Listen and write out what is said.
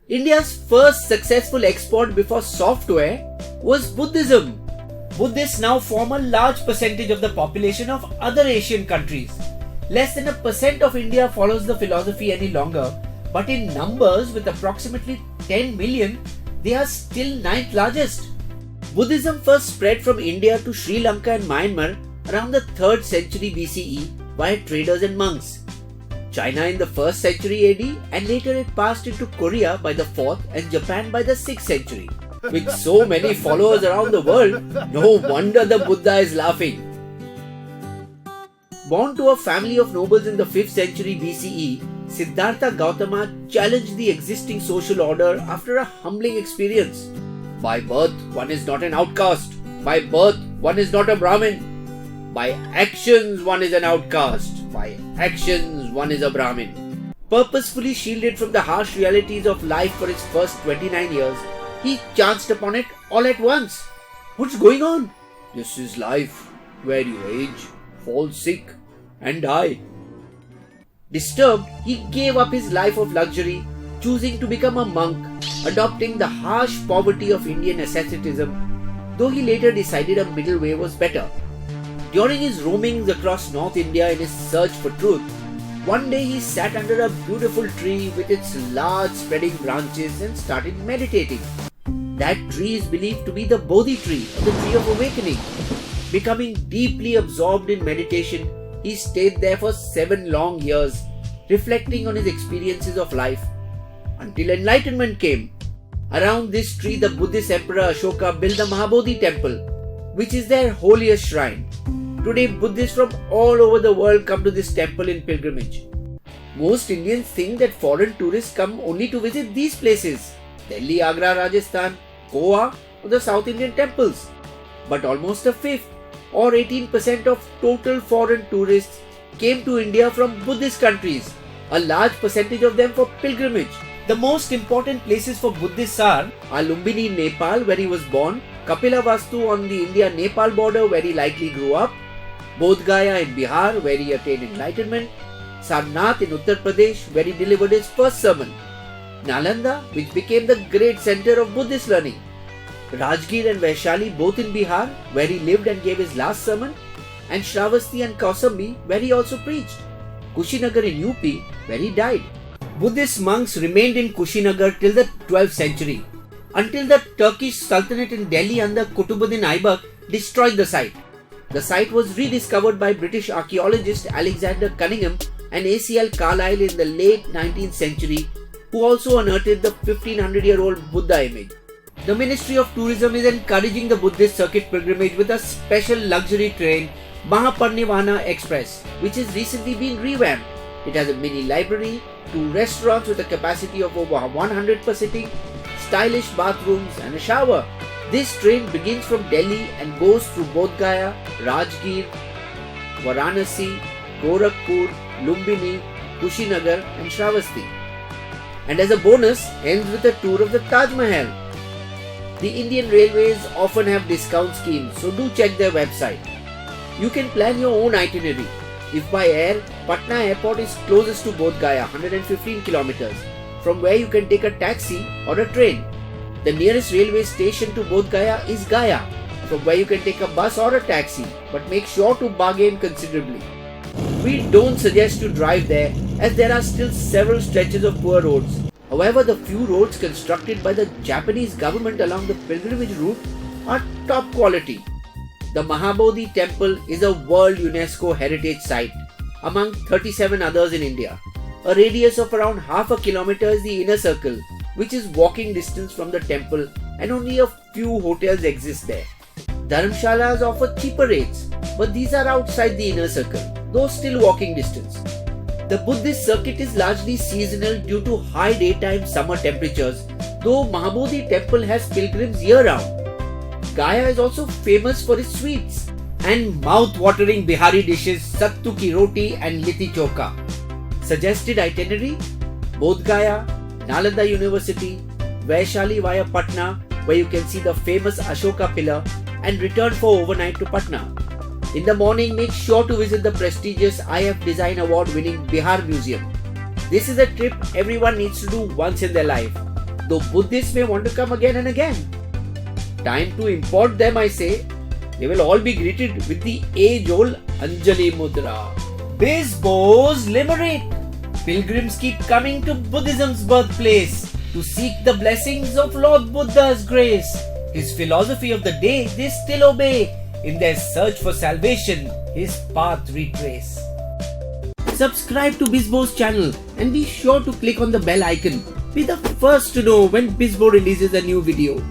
India's first successful export before software was Buddhism. Buddhists now form a large percentage of the population of other Asian countries. Less than 1% of India follows the philosophy any longer, but in numbers with approximately 10 million, they are still ninth largest. Buddhism first spread from India to Sri Lanka and Myanmar around the 3rd century BCE via traders and monks. China in the 1st century AD, and later it passed into Korea by the 4th and Japan by the 6th century. With so many followers around the world, no wonder the Buddha is laughing. Born to a family of nobles in the 5th century BCE, Siddhartha Gautama challenged the existing social order after a humbling experience. By birth, one is not an outcast. By birth, one is not a Brahmin. By actions, one is an outcast. By actions, one is a Brahmin. Purposefully shielded from the harsh realities of life for his first 29 years, he chanced upon it all at once. What's going on? This is life, where you age, fall sick, and die. Disturbed, he gave up his life of luxury, choosing to become a monk, adopting the harsh poverty of Indian asceticism, though he later decided a middle way was better. During his roamings across North India in his search for truth, one day he sat under a beautiful tree with its large spreading branches and started meditating. That tree is believed to be the Bodhi tree, or the tree of awakening. Becoming deeply absorbed in meditation, he stayed there for 7 long years, reflecting on his experiences of life, until enlightenment came. Around this tree, the Buddhist Emperor Ashoka built the Mahabodhi temple, which is their holiest shrine. Today, Buddhists from all over the world come to this temple in pilgrimage. Most Indians think that foreign tourists come only to visit these places, Delhi, Agra, Rajasthan, Goa, or the South Indian temples. But almost a fifth, or 18% of total foreign tourists came to India from Buddhist countries, a large percentage of them for pilgrimage. The most important places for Buddhists are Lumbini in Nepal, where he was born, Kapilavastu on the India-Nepal border, where he likely grew up, Bodhgaya in Bihar, where he attained enlightenment, Sarnath in Uttar Pradesh, where he delivered his first sermon, Nalanda, which became the great center of Buddhist learning, Rajgir and Vaishali both in Bihar, where he lived and gave his last sermon, and Srivastava and Kausambi, where he also preached, Kushinagar in UP, where he died. Buddhist monks remained in Kushinagar till the 12th century, until the Turkish Sultanate in Delhi under Kutubuddin Aybak destroyed the site. The site was rediscovered by British archaeologist Alexander Cunningham and A.C.L. Carlyle in the late 19th century, who also unearthed the 1500-year-old Buddha image. The Ministry of Tourism is encouraging the Buddhist Circuit pilgrimage with a special luxury train, Mahaparnivana Express, which has recently been revamped. It has a mini library, 2 restaurants with a capacity of over 100 per sitting, stylish bathrooms and a shower. This train begins from Delhi and goes through Bodhgaya, Rajgir, Varanasi, Gorakhpur, Lumbini, Kushinagar and Sravasti. And as a bonus, ends with a tour of the Taj Mahal. The Indian Railways often have discount schemes, so do check their website. You can plan your own itinerary. If by air, Patna Airport is closest to Bodhgaya, 115 kilometers, from where you can take a taxi or a train. The nearest railway station to Bodhgaya is Gaya, from where you can take a bus or a taxi, but make sure to bargain considerably. We don't suggest to drive there, as there are still several stretches of poor roads. However, the few roads constructed by the Japanese government along the pilgrimage route are top quality. The Mahabodhi temple is a World UNESCO Heritage Site, among 37 others in India. A radius of around half a kilometer is the inner circle, which is walking distance from the temple, and only a few hotels exist there. Dharamshalas offer cheaper rates, but these are outside the inner circle, though still walking distance. The Buddhist circuit is largely seasonal due to high daytime summer temperatures, though Mahabodhi temple has pilgrims year-round. Gaya is also famous for its sweets and mouth-watering Bihari dishes Sattu ki roti and Liti choka. Suggested itinerary: Bodhgaya, Nalanda University, Vaishali via Patna, where you can see the famous Ashoka pillar, and return for overnight to Patna. In the morning, make sure to visit the prestigious IF Design Award winning Bihar Museum. This is a trip everyone needs to do once in their life. though Buddhists may want to come again and again. Time to import them, I say. They will all be greeted with the age-old Anjali Mudra. Bisbo's limerick. Pilgrims keep coming to Buddhism's birthplace to seek the blessings of Lord Buddha's grace. His philosophy of the day they still obey. In their search for salvation, his path retrace. Subscribe to Bisbo's channel and be sure to click on the bell icon. Be the first to know when Bisbo releases a new video.